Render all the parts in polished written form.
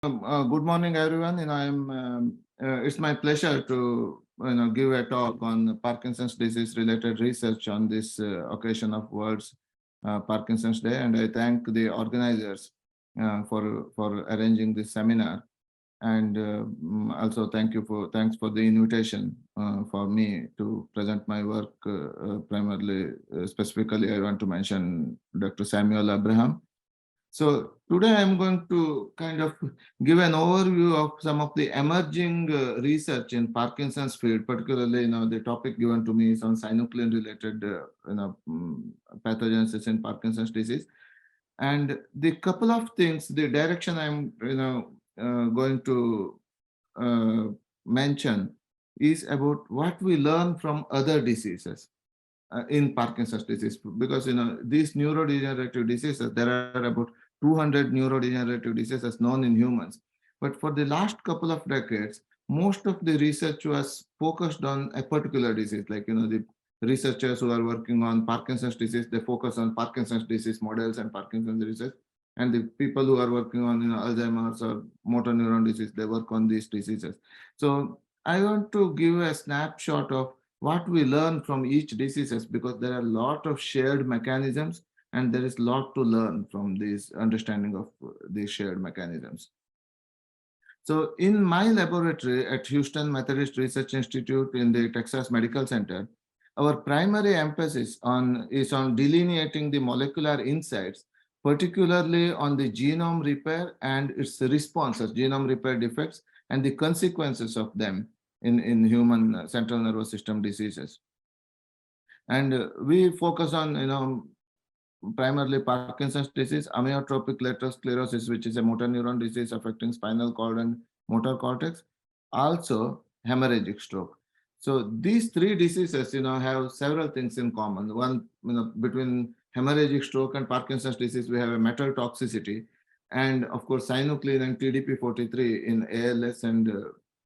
Good morning, everyone. It's my pleasure to give a talk on Parkinson's disease related research on this occasion of World's Parkinson's Day, and I thank the organizers for arranging this seminar, and also thanks for the invitation for me to present my work. Primarily, specifically, I want to mention Dr. Samuel Abraham. So today I'm going to kind of give an overview of some of the emerging research in Parkinson's field, particularly, the topic given to me is on synuclein related, pathogenesis in Parkinson's disease. And the couple of things, the direction I'm, going to mention is about what we learn from other diseases. In Parkinson's disease, because these neurodegenerative diseases, there are about 200 neurodegenerative diseases known in humans. But for the last couple of decades, most of the research was focused on a particular disease. Like the researchers who are working on Parkinson's disease, they focus on Parkinson's disease models and Parkinson's disease. And the people who are working on Alzheimer's or motor neuron disease, they work on these diseases. So I want to give a snapshot of what we learn from each diseases, because there are a lot of shared mechanisms and there is a lot to learn from this understanding of these shared mechanisms. So in my laboratory at Houston Methodist Research Institute in the Texas Medical Center, our primary emphasis is on delineating the molecular insights, particularly on the genome repair and its responses, genome repair defects, and the consequences of them in human central nervous system diseases. And we focus on, primarily Parkinson's disease, amyotrophic lateral sclerosis, which is a motor neuron disease affecting spinal cord and motor cortex, also hemorrhagic stroke. So these three diseases, have several things in common. One, between hemorrhagic stroke and Parkinson's disease, we have a metal toxicity, and of course, synuclein and TDP43 in ALS and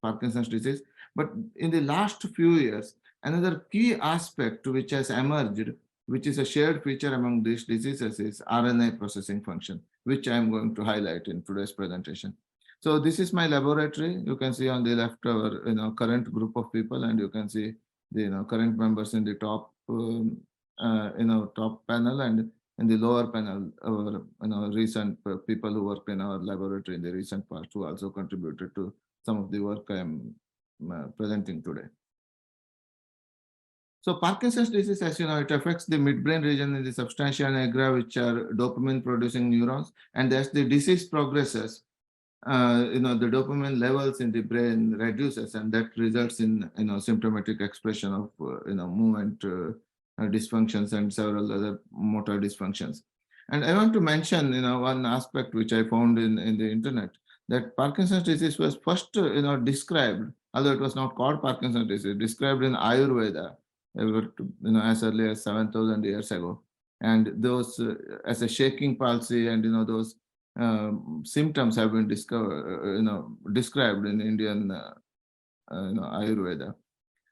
Parkinson's disease. But in the last few years, another key aspect which has emerged, which is a shared feature among these diseases, is RNA processing function, which I am going to highlight in today's presentation. So this is my laboratory. You can see on the left our current group of people, and you can see the current members in the top top panel, and in the lower panel our recent people who work in our laboratory in the recent past, who also contributed to some of the work I am presenting today. So Parkinson's disease, as you know, it affects the midbrain region in the substantia nigra, which are dopamine producing neurons. And as the disease progresses, the dopamine levels in the brain reduces, and that results in symptomatic expression of movement dysfunctions and several other motor dysfunctions. And I want to mention one aspect which I found in the internet, that Parkinson's disease was first described, although it was not called Parkinson's disease, described in Ayurveda as early as 7,000 years ago. And those as a shaking palsy and those symptoms have been described in Indian Ayurveda.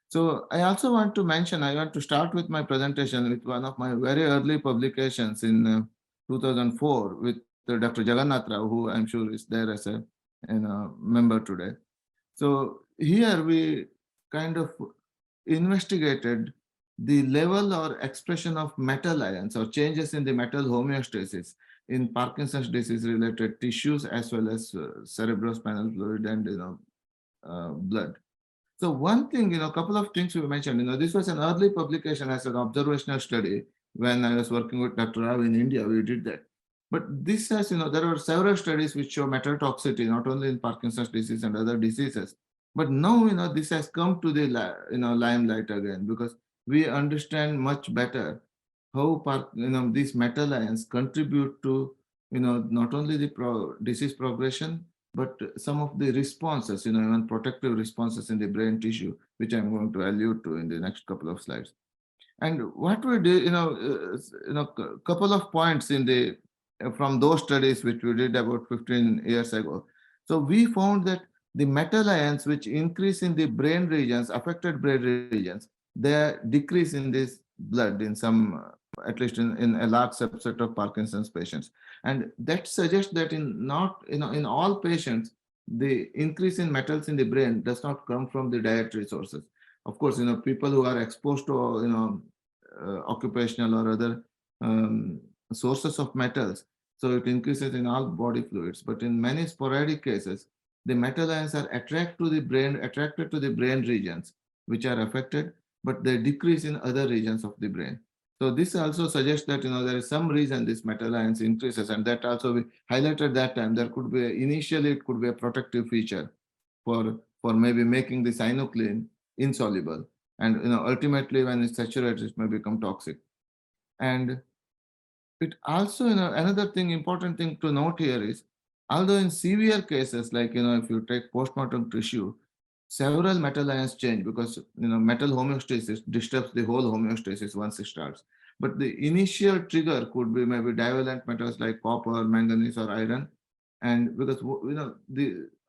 So I also want to mention, I want to start with my presentation with one of my very early publications in 2004 with Dr. Jagannath Rao, who I'm sure is there as a member today. So here we kind of investigated the level or expression of metal ions or changes in the metal homeostasis in Parkinson's disease related tissues, as well as cerebrospinal fluid and blood. So one thing, a couple of things we mentioned, this was an early publication as an observational study. When I was working with Dr. Rao in India, we did that. But this has, there are several studies which show metal toxicity, not only in Parkinson's disease and other diseases. But now, this has come to the limelight again, because we understand much better how these metal ions contribute to not only the disease progression, but some of the responses, even protective responses in the brain tissue, which I'm going to allude to in the next couple of slides. And what we did, couple of points from those studies which we did about 15 years ago. So we found that the metal ions which increase in the brain regions, affected brain regions, they decrease in this blood in some at least in a large subset of Parkinson's patients. And that suggests that in not, in all patients, the increase in metals in the brain does not come from the dietary sources. Of course, people who are exposed to, occupational or other um, sources of metals, so it increases in all body fluids. But in many sporadic cases, the metal ions are attracted to the brain regions which are affected, but they decrease in other regions of the brain. So this also suggests that there is some reason this metal ions increases, and that also we highlighted that time. There could be initially it could be a protective feature for maybe making the synuclein insoluble, and ultimately when it's saturated, it may become toxic. And it also, another thing, important thing to note here is, although in severe cases, like, if you take postmortem tissue, several metal ions change because, metal homeostasis disturbs the whole homeostasis once it starts. But the initial trigger could be maybe divalent metals like copper, manganese, or iron. And because,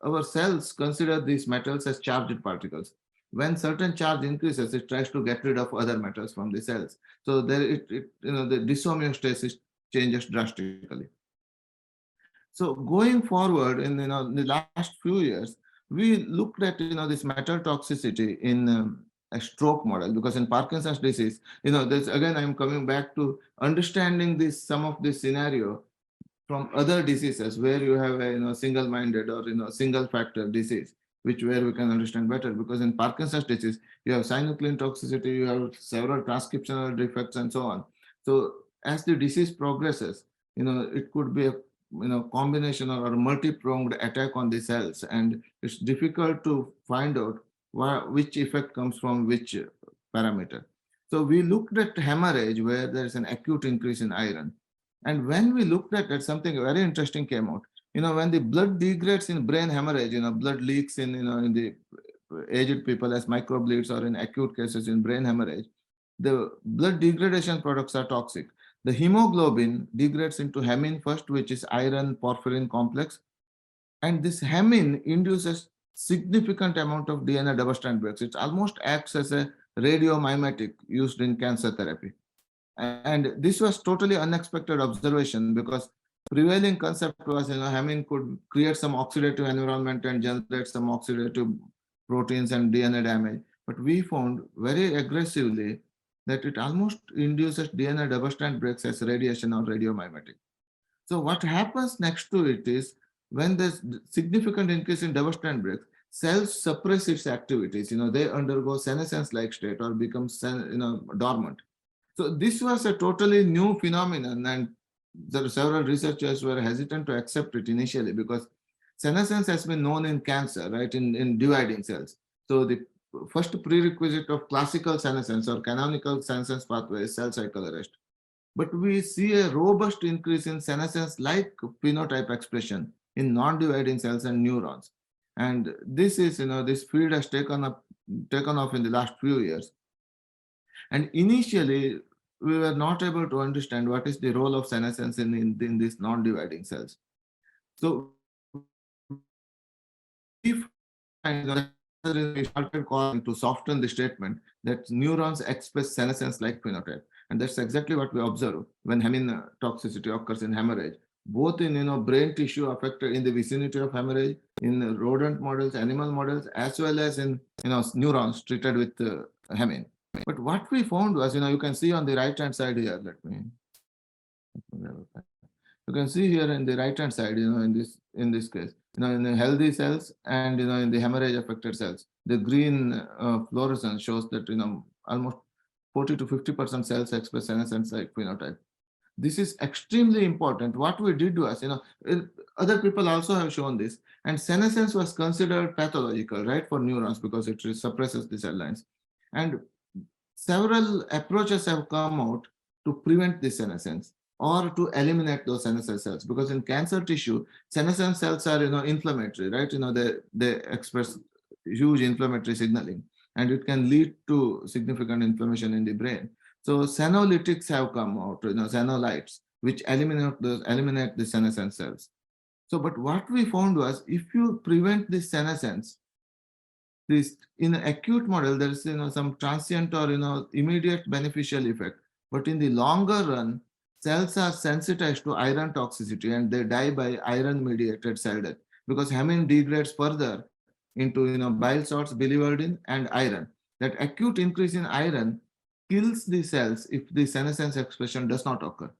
our cells consider these metals as charged particles. When certain charge increases, it tries to get rid of other metals from the cells. So there, the dyshomeostasis changes drastically. So going forward in the last few years, we looked at this metal toxicity in a stroke model, because in Parkinson's disease, there's, again, I'm coming back to understanding some of this scenario from other diseases where you have a single-minded or single factor disease, where we can understand better. Because in Parkinson's disease, you have synuclein toxicity, you have several transcriptional defects, and so on. So as the disease progresses, it could be a combination or a multi-pronged attack on the cells, and it's difficult to find out which effect comes from which parameter. So we looked at hemorrhage, where there is an acute increase in iron. And when we looked at it, something very interesting came out. When the blood degrades in brain hemorrhage, blood leaks in the aged people as microbleeds, or in acute cases in brain hemorrhage, the blood degradation products are toxic. The hemoglobin degrades into hemine first, which is iron porphyrin complex. And this hemine induces significant amount of DNA double-strand breaks. It almost acts as a radiomimetic used in cancer therapy. And this was totally unexpected observation, because prevailing concept was, hemine could create some oxidative environment and generate some oxidative proteins and DNA damage. But we found very aggressively that it almost induces DNA double-strand breaks as radiation or radiomimetic. So what happens next to it is, when there's significant increase in double-strand breaks, cells suppress its activities. They undergo senescence-like state or become dormant. So this was a totally new phenomenon, and there are several researchers were hesitant to accept it initially, because senescence has been known in cancer, right, in dividing cells. So the first prerequisite of classical senescence or canonical senescence pathway is cell cycle arrest. But we see a robust increase in senescence-like phenotype expression in non-dividing cells and neurons. And this is, this field has taken off in the last few years. And initially, we were not able to understand what is the role of senescence in these non-dividing cells. So we started calling to soften the statement that neurons express senescence-like phenotype. And that's exactly what we observe when hemine toxicity occurs in hemorrhage, both in brain tissue affected in the vicinity of hemorrhage, in rodent models, animal models, as well as in neurons treated with hemine. But what we found was, you can see on the right-hand side here, you can see here in the right-hand side, in this case, in the healthy cells and, in the hemorrhage affected cells, the green fluorescence shows that, almost 40 to 50% cells express senescence-like phenotype. This is extremely important. What we did was, other people also have shown this, and senescence was considered pathological, right, for neurons, because it suppresses the cell lines. And several approaches have come out to prevent this senescence or to eliminate those senescent cells, because in cancer tissue, senescent cells are inflammatory, right? They express huge inflammatory signaling, and it can lead to significant inflammation in the brain. So senolytics have come out, senolites, which eliminate the senescent cells. So, but what we found was, if you prevent this senescence, this in an acute model, there is some transient or immediate beneficial effect. But in the longer run, cells are sensitized to iron toxicity and they die by iron-mediated cell death because hemine degrades further into bile salts, biliverdin, and iron. That acute increase in iron kills the cells if the senescence expression does not occur.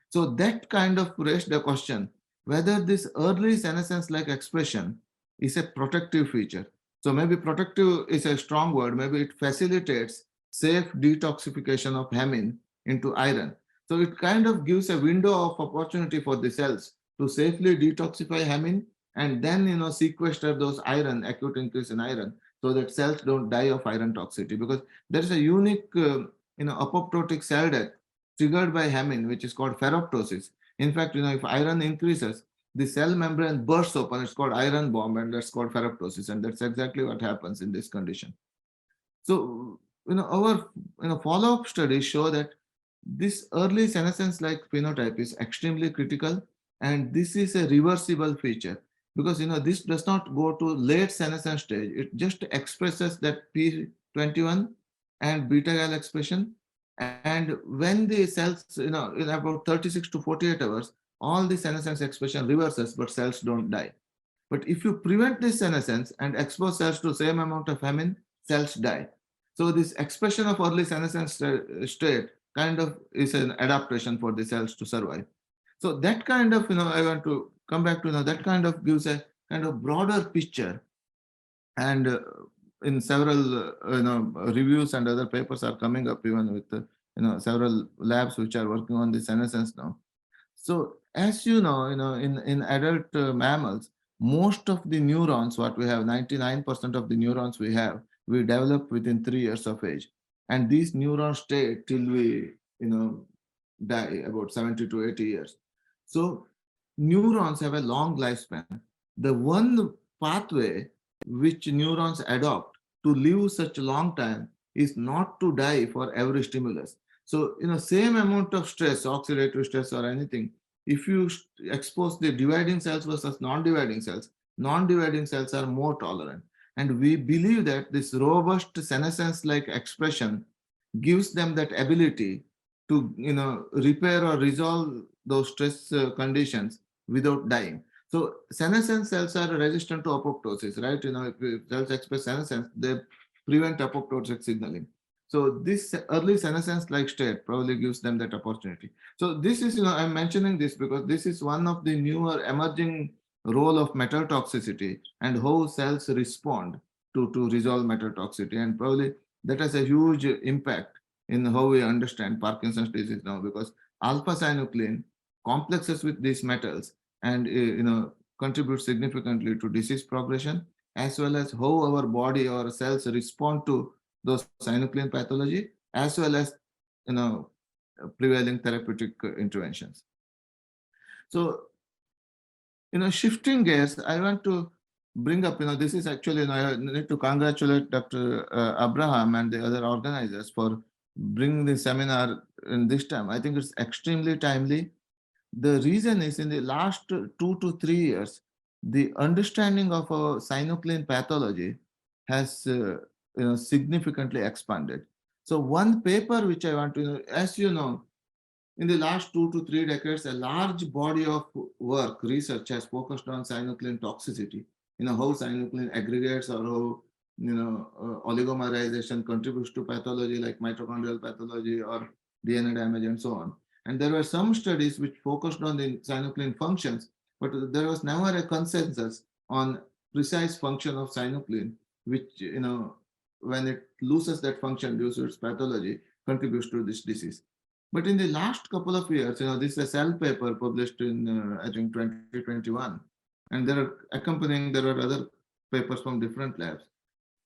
So that kind of raised the question whether this early senescence-like expression is a protective feature. So maybe protective is a strong word. Maybe it facilitates safe detoxification of hemine into iron. So it kind of gives a window of opportunity for the cells to safely detoxify hemine and then sequester those iron, acute increase in iron, so that cells don't die of iron toxicity because there is a unique apoptotic cell death triggered by hemine, which is called ferroptosis. In fact, if iron increases, the cell membrane bursts open. It's called iron bomb, and that's called ferroptosis, and that's exactly what happens in this condition. So, our follow-up studies show that this early senescence-like phenotype is extremely critical, and this is a reversible feature because this does not go to late senescence stage. It just expresses that P21 and beta gal expression, and when the cells, in about 36 to 48 hours, all the senescence expression reverses, but cells don't die. But if you prevent this senescence and expose cells to same amount of hemine, cells die. So this expression of early senescence state kind of is an adaptation for the cells to survive. So that kind of, I want to come back to, that kind of gives a kind of broader picture. And in several, reviews and other papers are coming up even with, several labs which are working on the senescence now. So as in adult mammals, most of the neurons, what we have, 99% of the neurons we have, we develop within 3 years of age. And these neurons stay till we, die about 70 to 80 years. So neurons have a long lifespan. The one pathway which neurons adopt to live such a long time is not to die for every stimulus. So, same amount of stress, oxidative stress or anything, if you expose the dividing cells versus non-dividing cells are more tolerant. And we believe that this robust senescence-like expression gives them that ability to, repair or resolve those stress conditions without dying. So senescence cells are resistant to apoptosis, right? If cells express senescence, they prevent apoptotic signaling. So this early senescence-like state probably gives them that opportunity. So this is, I'm mentioning this because this is one of the newer emerging role of metal toxicity and how cells respond to resolve metal toxicity. And probably that has a huge impact in how we understand Parkinson's disease now, because alpha-synuclein complexes with these metals and contributes significantly to disease progression, as well as how our body or cells respond to those synuclein pathology, as well as prevailing therapeutic interventions. So shifting gears, I want to bring up, this is actually, I need to congratulate Dr. Abraham and the other organizers for bringing the seminar in this time. I think it's extremely timely. The reason is in the last 2 to 3 years, the understanding of a synuclein pathology has significantly expanded. So one paper which I want to, as you know, in the last 2 to 3 decades, a large body of work, research has focused on synuclein toxicity, how synuclein aggregates or how, oligomerization contributes to pathology like mitochondrial pathology or DNA damage and so on. And there were some studies which focused on the synuclein functions, but there was never a consensus on precise function of synuclein, which, when it loses that function due to its pathology, contributes to this disease. But in the last couple of years, this is a Cell paper published in, I think, 2021, and there are other papers from different labs,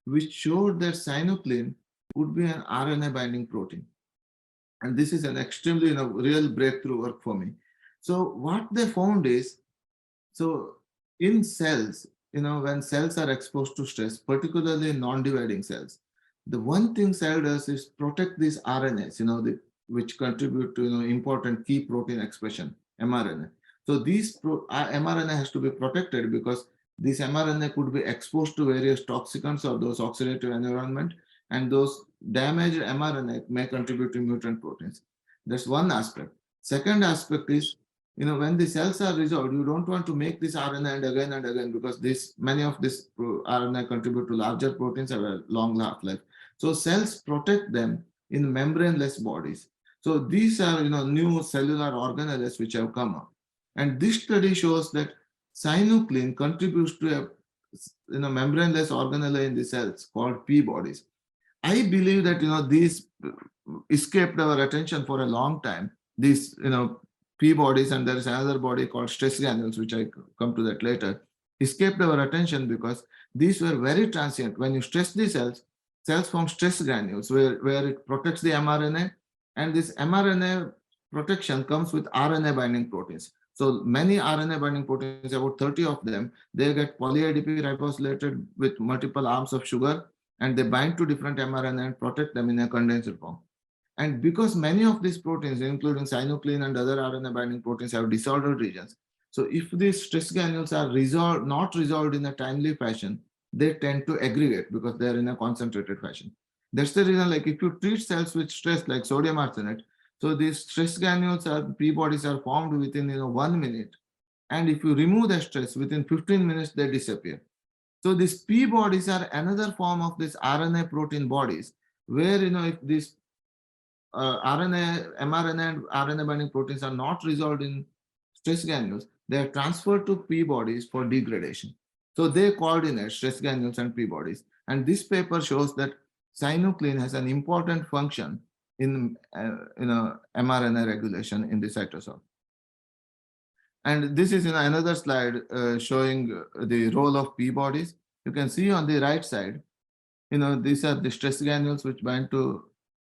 which showed that synuclein could be an RNA binding protein. And this is an extremely, real breakthrough work for me. So what they found is, so in cells, when cells are exposed to stress, particularly non-dividing cells, the one thing cell does is protect these RNAs, which contribute to important key protein expression, mRNA. So these mRNA has to be protected because this mRNA could be exposed to various toxicants or those oxidative environment, and those damaged mRNA may contribute to mutant proteins. That's one aspect. Second aspect is, when the cells are resolved, you don't want to make this RNA and again, because many of this RNA contribute to larger proteins have a long half-life. So cells protect them in membraneless bodies. So these are, new cellular organelles which have come up. And this study shows that synuclein contributes to a, membraneless organelle in the cells called P bodies. I believe that, these escaped our attention for a long time. These, P bodies, and there is another body called stress granules, which I come to that later, escaped our attention because these were very transient. When you stress the cells form stress granules where it protects the mRNA, and this mRNA protection comes with RNA binding proteins. So many RNA binding proteins, about 30 of them, they get poly-ADP ribosylated with multiple arms of sugar, and they bind to different mRNA and protect them in a condenser form. And because many of these proteins, including synuclein and other RNA binding proteins, have disordered regions, so if these stress granules are not resolved in a timely fashion, they tend to aggregate because they are in a concentrated fashion. That's the reason, like if you treat cells with stress, like sodium arsenate, so these stress granules P bodies are formed within 1 minute. And if you remove the stress, within 15 minutes, they disappear. So these P bodies are another form of this RNA protein bodies, where if these RNA, mRNA, and RNA binding proteins are not resolved in stress granules, they are transferred to P bodies for degradation. So they coordinate stress granules and P bodies. And this paper shows that synuclein has an important function in mRNA regulation in the cytosol. And this is another slide showing the role of P bodies. You can see on the right side, these are the stress granules which bind to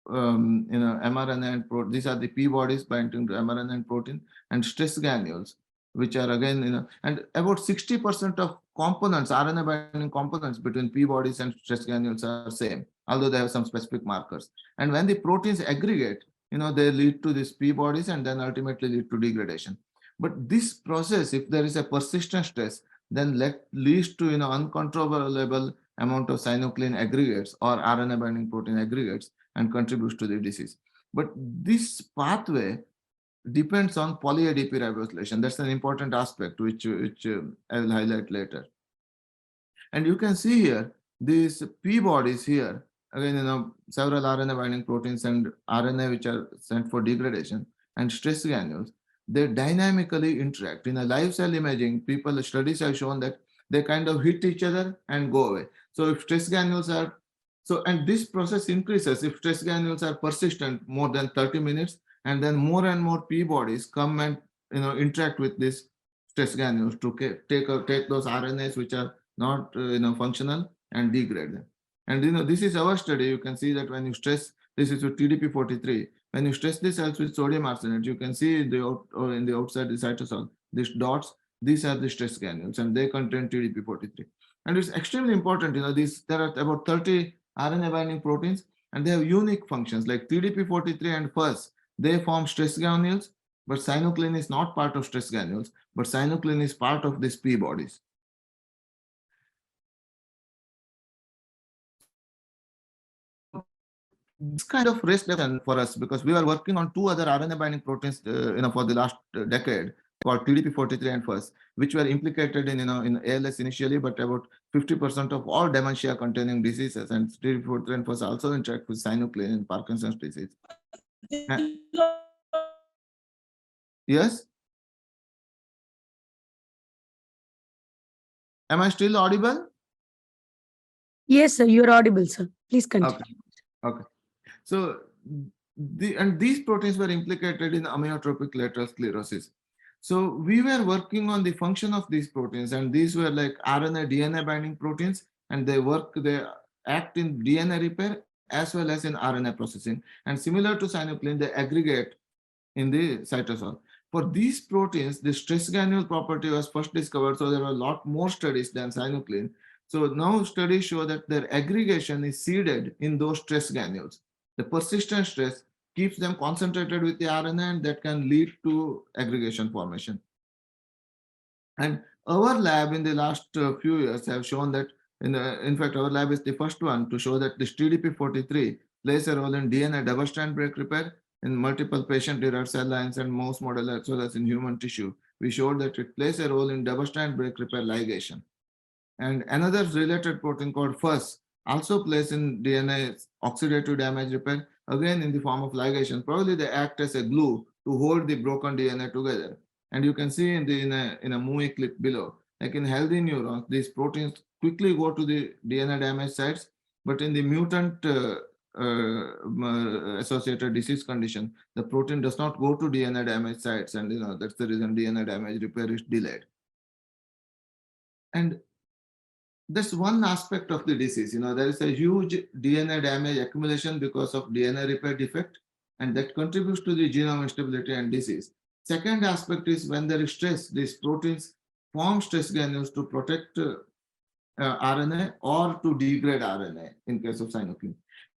mRNA and protein. These are the P bodies binding to mRNA and protein, and stress granules, which are again, and about 60% of components, RNA binding components between P bodies and stress granules are same, although they have some specific markers. And when the proteins aggregate, they lead to these P bodies and then ultimately lead to degradation. But this process, if there is a persistent stress, then leads to uncontrollable amount of synuclein aggregates or RNA binding protein aggregates and contributes to the disease. But this pathway depends on poly-ADP ribosylation. That's an important aspect which I will highlight later. And you can see here these P bodies here, again, several RNA binding proteins and RNA which are sent for degradation, and stress granules. They dynamically interact. In a live cell imaging, studies have shown that they kind of hit each other and go away. So if stress granules are, and this process increases if stress granules are persistent more than 30 minutes, and then more and more P bodies come and interact with these stress granules to take those RNAs which are not functional and degrade them. And this is our study. You can see that when you stress, this is with TDP-43. When you stress the cells with sodium arsenate, you can see in the outside the cytosol, these dots, these are the stress granules, and they contain TDP-43. And it's extremely important, there are about 30 RNA binding proteins, and they have unique functions like TDP-43 and FUS. They form stress granules, but synuclein is not part of stress granules, but synuclein is part of these P bodies. This kind of race for us, because we were working on two other RNA binding proteins, for the last decade, called TDP-43 and FUS, which were implicated in ALS initially, but about 50% of all dementia-containing diseases, and TDP-43 and FUS also interact with synuclein in Parkinson's disease. Yes? Am I still audible? Yes, sir, you are audible, sir. Please continue. Okay. So these proteins were implicated in amyotrophic lateral sclerosis. So we were working on the function of these proteins, and these were like RNA DNA binding proteins, and they act in DNA repair as well as in RNA processing. And similar to synuclein, they aggregate in the cytosol. For these proteins, the stress granule property was first discovered, so there were a lot more studies than synuclein. So now studies show that their aggregation is seeded in those stress granules. The persistent stress keeps them concentrated with the RNA, and that can lead to aggregation formation. And our lab in the last few years have shown that, in fact, our lab is the first one to show that this TDP-43 plays a role in DNA double-strand break repair in multiple patient-derived cell lines and mouse model as well as in human tissue. We showed that it plays a role in double-strand break repair ligation. And another related protein called FUS also plays in DNA oxidative damage repair, again in the form of ligation. Probably they act as a glue to hold the broken DNA together. And you can see in a movie clip below, like in healthy neurons, these proteins quickly go to the DNA damage sites, but in the mutant associated disease condition, the protein does not go to DNA damage sites, and that's the reason DNA damage repair is delayed. And that's one aspect of the disease. There is a huge DNA damage accumulation because of DNA repair defect, and that contributes to the genome instability and disease. Second aspect is when there is stress, these proteins form stress granules to protect RNA or to degrade RNA in case of Synuclein.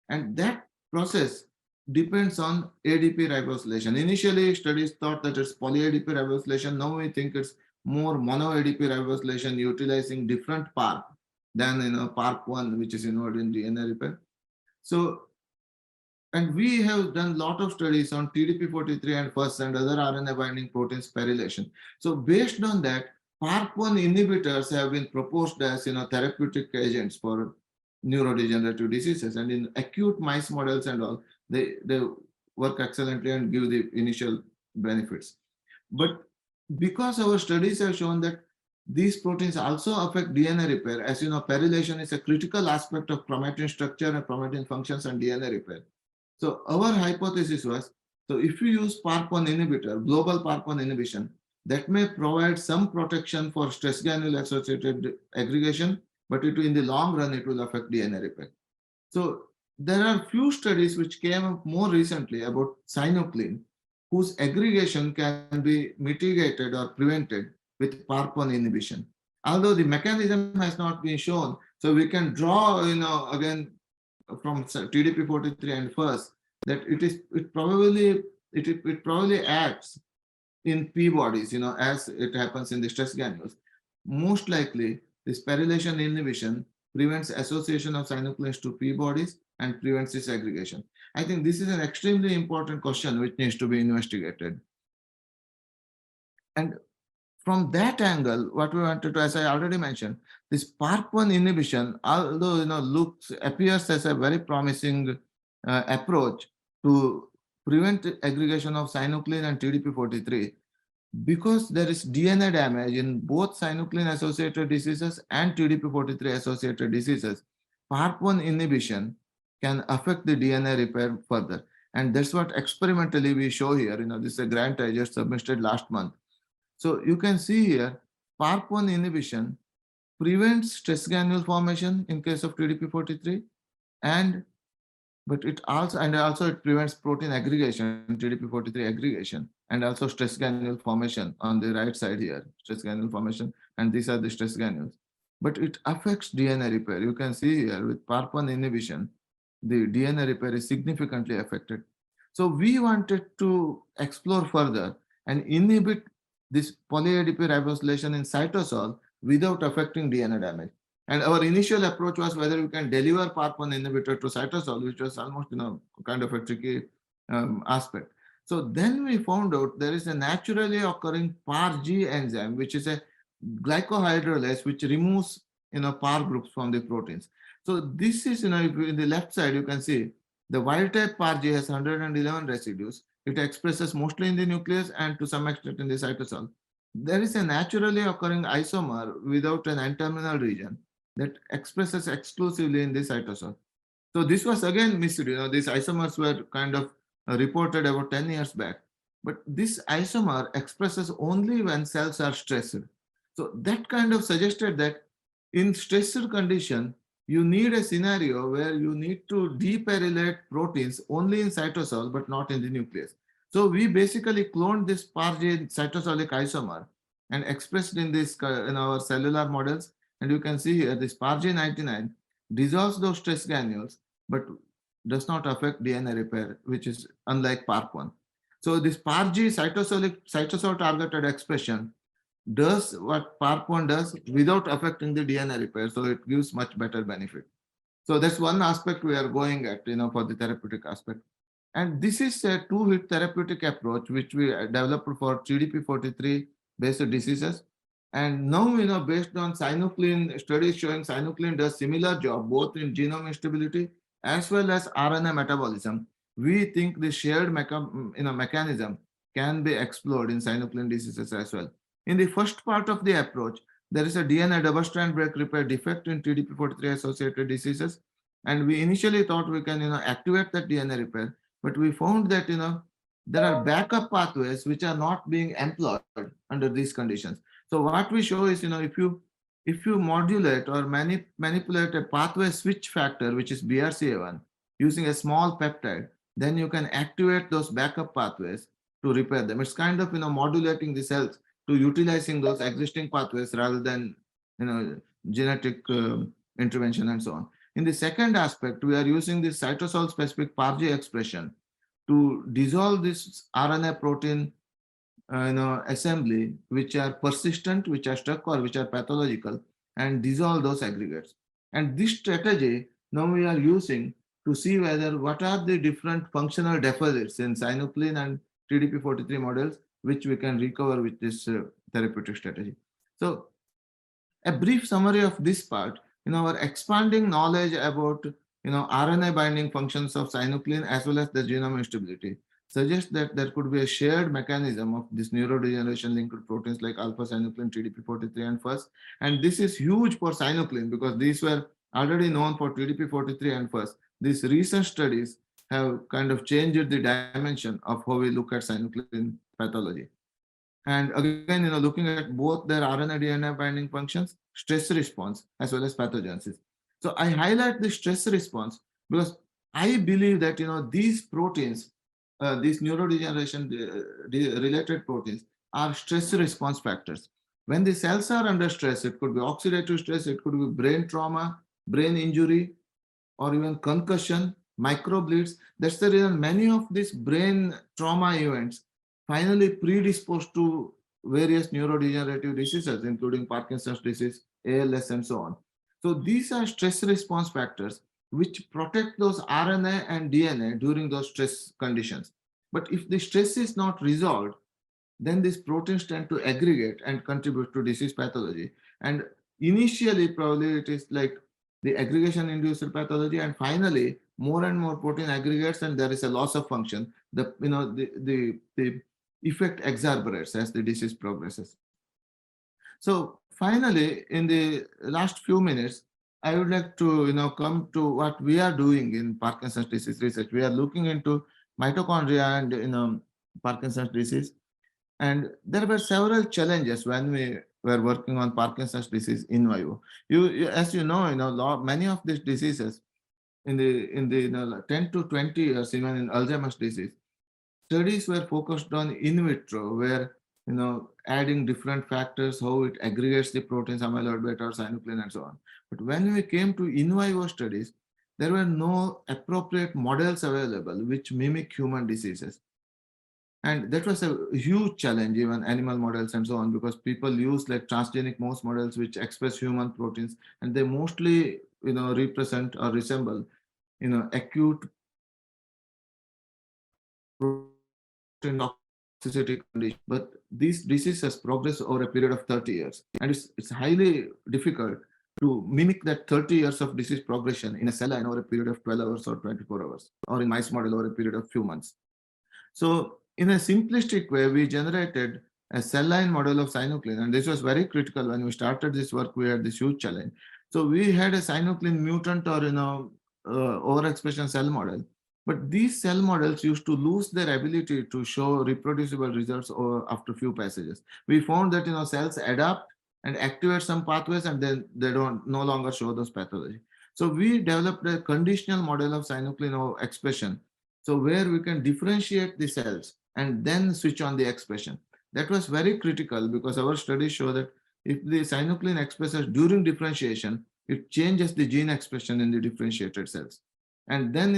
And that process depends on ADP ribosylation. Initially, studies thought that it's poly-ADP ribosylation. Now we think it's more mono-ADP ribosylation utilizing different PARP than PARP1, which is involved in DNA repair. So, and we have done a lot of studies on TDP43 and FUS and other RNA binding proteins perylation. So based on that, PARP1 inhibitors have been proposed as therapeutic agents for neurodegenerative diseases, and in acute mice models and all, they work excellently and give the initial benefits. But because our studies have shown that these proteins also affect DNA repair, as perylation is a critical aspect of chromatin structure and chromatin functions and DNA repair. So our hypothesis was, so if you use PARP1 inhibitor, global PARP1 inhibition, that may provide some protection for stress granule associated aggregation, but in the long run, it will affect DNA repair. So there are few studies which came up more recently about Synuclein, whose aggregation can be mitigated or prevented with PARP1 inhibition. Although the mechanism has not been shown, so we can draw, again from TDP43 and FUS that it probably acts in P bodies, as it happens in the stress granules. Most likely, this perylation inhibition prevents association of Synucleins to P bodies and prevents its aggregation. I think this is an extremely important question which needs to be investigated. And from that angle, what we wanted to, as I already mentioned, this PARP1 inhibition, although appears as a very promising approach to prevent aggregation of Synuclein and TDP43, because there is DNA damage in both Synuclein-associated diseases and TDP43 associated diseases, PARP1 inhibition can affect the DNA repair further. And that's what experimentally we show here. This is a grant I just submitted last month. So you can see here, PARP1 inhibition prevents stress granule formation in case of TDP43, but it also prevents protein aggregation, TDP43 aggregation, and also stress granule formation on the right side here, stress granule formation, and these are the stress granules. But it affects DNA repair. You can see here with PARP1 inhibition, the DNA repair is significantly affected. So we wanted to explore further and inhibit this poly-ADP ribosylation in cytosol without affecting DNA damage. And our initial approach was whether we can deliver PARP1 inhibitor to cytosol, which was almost kind of a tricky aspect. So then we found out there is a naturally occurring PARG enzyme, which is a glycohydrolase which removes PAR groups from the proteins. So this is, in the left side, you can see the wild type PARG has 111 residues. It expresses mostly in the nucleus and to some extent in the cytosol. There is a naturally occurring isomer without an N-terminal region that expresses exclusively in the cytosol. So this was again missed. These isomers were kind of reported about 10 years back. But this isomer expresses only when cells are stressed. So that kind of suggested that in stressed condition, you need a scenario where you need to deperylate proteins only in cytosol, but not in the nucleus. So we basically cloned this PARG cytosolic isomer and expressed in our cellular models. And you can see here this PARG99 dissolves those stress granules, but does not affect DNA repair, which is unlike PARP1. So this PARG cytosol targeted expression does what PARP1 does without affecting the DNA repair. So it gives much better benefit. So that's one aspect we are going at, for the therapeutic aspect. And this is a two-hit therapeutic approach which we developed for TDP43 based diseases. And now, based on Synuclein studies showing Synuclein does similar job both in genome instability as well as RNA metabolism, we think the shared mechanism can be explored in Synuclein diseases as well. In the first part of the approach, there is a DNA double-strand break repair defect in TDP43 associated diseases. And we initially thought we can, activate that DNA repair, but we found that there are backup pathways which are not being employed under these conditions. So what we show is if you modulate or manipulate a pathway switch factor, which is BRCA1, using a small peptide, then you can activate those backup pathways to repair them. It's kind of modulating the cells to utilizing those existing pathways rather than genetic intervention and so on. In the second aspect, we are using this cytosol specific PARG expression to dissolve this RNA protein assembly, which are persistent, which are stuck, or which are pathological, and dissolve those aggregates. And this strategy now we are using to see whether what are the different functional deficits in Synuclein and TDP43 models, which we can recover with this therapeutic strategy. So a brief summary of this part, our expanding knowledge about RNA binding functions of Synuclein as well as the genome instability suggests that there could be a shared mechanism of this neurodegeneration linked proteins like alpha synuclein, TDP43, and FUS. And this is huge for Synuclein because these were already known for TDP43 and FUS. These recent studies have kind of changed the dimension of how we look at Synuclein pathology. And again, looking at both their RNA DNA binding functions, stress response, as well as pathogenesis. So I highlight the stress response because I believe that these proteins, these neurodegeneration related proteins, are stress response factors. When the cells are under stress, it could be oxidative stress, it could be brain trauma, brain injury, or even concussion, microbleeds. That's the reason many of these brain trauma events finally predisposed to various neurodegenerative diseases, including Parkinson's disease, ALS, and so on. So these are stress response factors which protect those RNA and DNA during those stress conditions. But if the stress is not resolved, then these proteins tend to aggregate and contribute to disease pathology. And initially, probably it is like the aggregation-induced pathology, and finally, more and more protein aggregates, and there is a loss of function. The effect exacerbates as the disease progresses. So finally, in the last few minutes, I would like to come to what we are doing in Parkinson's disease research. We are looking into mitochondria and Parkinson's disease, and there were several challenges when we were working on Parkinson's disease in vivo. As you know, many of these diseases in the 10 to 20 years, even in Alzheimer's disease, studies were focused on in vitro, where adding different factors, how it aggregates the proteins, amyloid beta or synuclein, and so on. But when we came to in vivo studies, there were no appropriate models available which mimic human diseases. And that was a huge challenge, even animal models and so on, because people use like transgenic mouse models which express human proteins, and they mostly represent or resemble acute toxicity condition. But these diseases progress over a period of 30 years, and it's highly difficult to mimic that 30 years of disease progression in a cell line over a period of 12 hours or 24 hours, or in mice model over a period of few months. So in a simplistic way, we generated a cell line model of synuclein, and this was very critical. When we started this work, we had this huge challenge. So we had a synuclein mutant or overexpression cell model, but these cell models used to lose their ability to show reproducible results after few passages. We found that cells adapt and activate some pathways, and then they don't no longer show those pathology. So we developed a conditional model of synuclein expression, so where we can differentiate the cells and then switch on the expression. That was very critical because our studies show that if the synuclein expresses during differentiation, it changes the gene expression in the differentiated cells. And then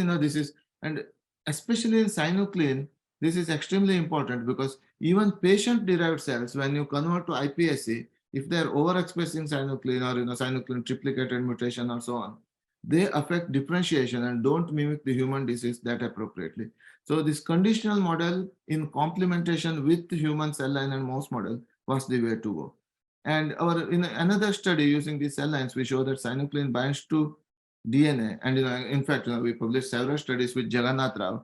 and especially in synuclein, this is extremely important because even patient-derived cells, when you convert to iPSC, if they're overexpressing synuclein or synuclein triplicated mutation or so on, they affect differentiation and don't mimic the human disease that appropriately. So this conditional model in complementation with the human cell line and mouse model was the way to go. And in another study using these cell lines, we show that synuclein binds to DNA. And in fact, we published several studies with Jagannath Rao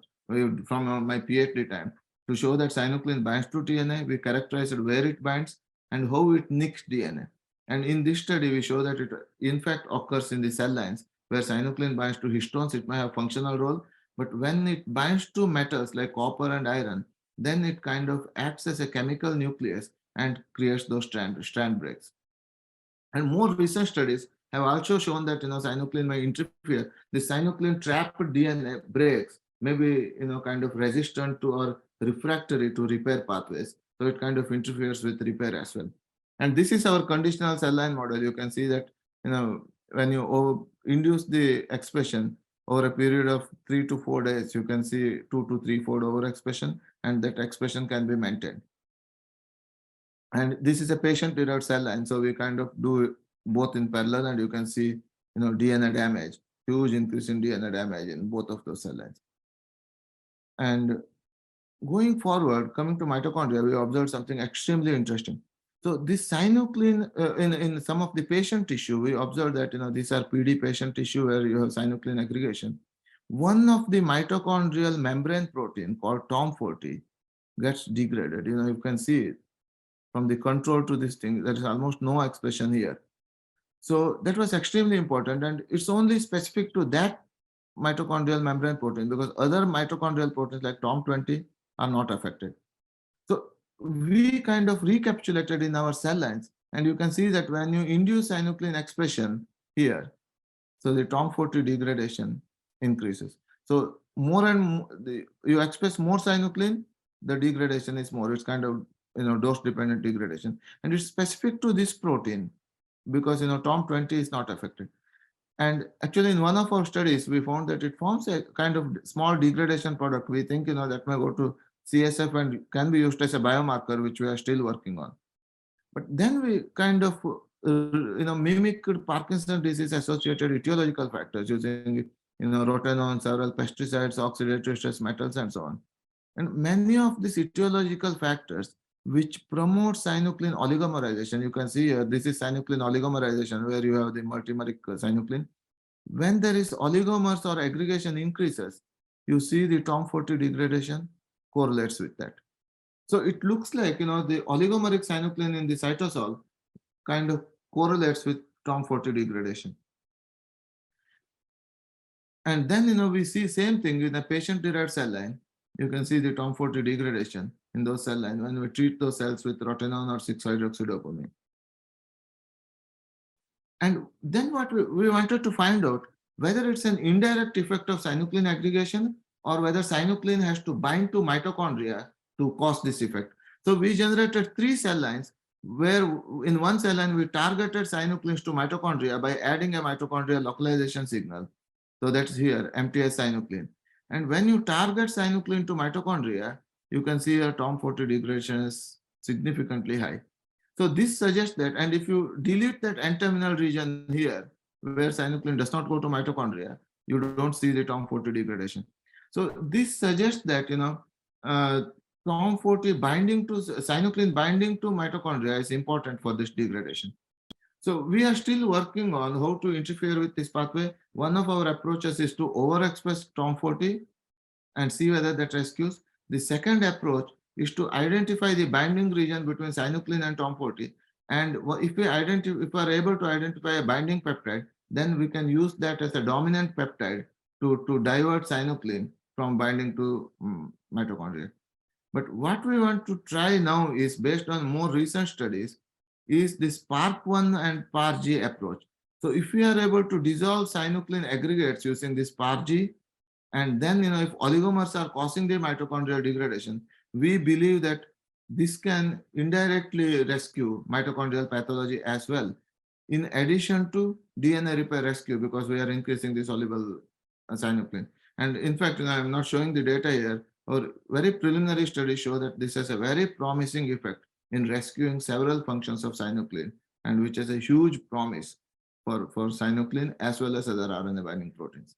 from my PhD time to show that synuclein binds to DNA. We characterized where it binds and how it nicks DNA. And in this study, we show that it in fact occurs in the cell lines where synuclein binds to histones. It may have functional role, but when it binds to metals like copper and iron, then it kind of acts as a chemical nucleus and creates those strand breaks. And more recent studies have also shown that synuclein may interfere. The synuclein trapped DNA breaks may be kind of resistant to or refractory to repair pathways. So it kind of interferes with repair as well. And this is our conditional cell line model. You can see that when you induce the expression over a period of 3 to 4 days, you can see 2 to 3-fold overexpression, and that expression can be maintained. And this is a patient-derived cell line, so we kind of do both in parallel, and you can see DNA damage, huge increase in DNA damage in both of those cell lines. And going forward, coming to mitochondria, we observed something extremely interesting. So this synuclein in some of the patient tissue, we observed that these are PD patient tissue where you have synuclein aggregation. One of the mitochondrial membrane protein called TOM40 gets degraded. You can see it from the control to this thing. There is almost no expression here. So that was extremely important, and it's only specific to that mitochondrial membrane protein because other mitochondrial proteins like TOM20 are not affected. So we kind of recapitulated in our cell lines, and you can see that when you induce synuclein expression here, so the TOM40 degradation increases. So more and more, you express more synuclein, the degradation is more. It's kind of dose-dependent degradation, and it's specific to this protein because TOM20 is not affected. And actually, in one of our studies, we found that it forms a kind of small degradation product. We think that may go to CSF and can be used as a biomarker, which we are still working on. But then we kind of mimicked Parkinson's disease associated etiological factors using rotenone, several pesticides, oxidative stress metals, and so on. And many of these etiological factors which promote synuclein oligomerization, you can see here, this is synuclein oligomerization where you have the multimeric synuclein. When there is oligomers or aggregation increases, you see the TOM40 degradation correlates with that. So it looks like the oligomeric synuclein in the cytosol kind of correlates with TOM40 degradation. And then we see same thing in a patient-derived cell line. You can see the TOM40 degradation in those cell lines when we treat those cells with rotenone or 6-hydroxydopamine. And then what we wanted to find out whether it's an indirect effect of synuclein aggregation or whether synuclein has to bind to mitochondria to cause this effect. So we generated 3 cell lines where in one cell line we targeted synucleins to mitochondria by adding a mitochondrial localization signal. So that's here, MTS synuclein. And when you target synuclein to mitochondria, you can see a TOM40 degradation is significantly high. So this suggests that, and if you delete that N-terminal region here, where synuclein does not go to mitochondria, you don't see the TOM40 degradation. So this suggests that TOM40 binding to synuclein binding to mitochondria is important for this degradation. So we are still working on how to interfere with this pathway. One of our approaches is to overexpress TOM40 and see whether that rescues. The second approach is to identify the binding region between synuclein and TOM40. And if we are able to identify a binding peptide, then we can use that as a dominant peptide to divert synuclein from binding to mitochondria. But what we want to try now is based on more recent studies is this PARP1 and PARG approach. So if we are able to dissolve synuclein aggregates using this PARG, and then if oligomers are causing the mitochondrial degradation, we believe that this can indirectly rescue mitochondrial pathology as well, in addition to DNA repair rescue, because we are increasing the soluble synuclein. And in fact, I'm not showing the data here, or very preliminary studies show that this has a very promising effect in rescuing several functions of synuclein, and which is a huge promise for Synuclein as well as other RNA binding proteins.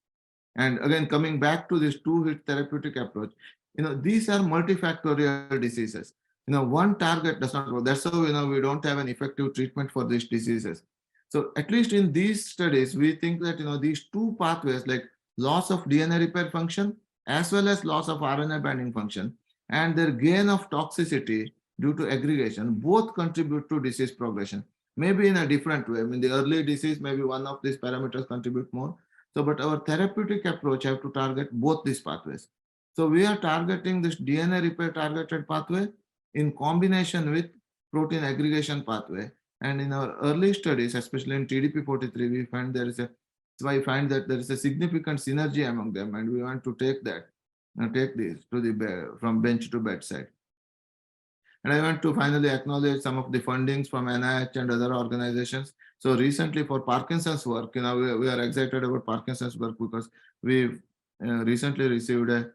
And again, coming back to this two-hit therapeutic approach, these are multifactorial diseases. One target does not work. That's how, we don't have an effective treatment for these diseases. So at least in these studies, we think that, these two pathways, like loss of DNA repair function, as well as loss of RNA binding function, and their gain of toxicity due to aggregation, both contribute to disease progression. Maybe in a different way. I mean, the early disease, maybe one of these parameters contribute more. So, but our therapeutic approach have to target both these pathways. So we are targeting this DNA repair targeted pathway in combination with protein aggregation pathway. And in our early studies, especially in TDP43, we find that there is a significant synergy among them, and we want to take these to the from bench to bedside. And I want to finally acknowledge some of the fundings from NIH and other organizations. So recently for Parkinson's work, we are excited about Parkinson's work because we've recently received a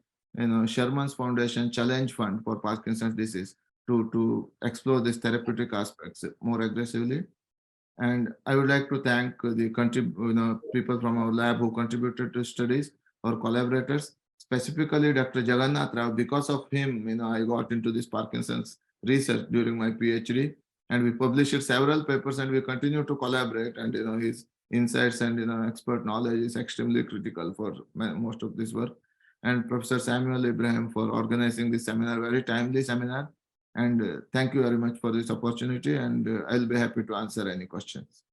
Sherman's Foundation Challenge Fund for Parkinson's disease to explore these therapeutic aspects more aggressively. And I would like to thank the people from our lab who contributed to studies, our collaborators, specifically Dr. Jagannath Rao. Because of him, I got into this Parkinson's research during my PhD, and we published several papers, and we continue to collaborate. And his insights and expert knowledge is extremely critical for most of this work. And Professor Samuel Ibrahim for organizing this seminar, very timely seminar. And thank you very much for this opportunity, and I'll be happy to answer any questions.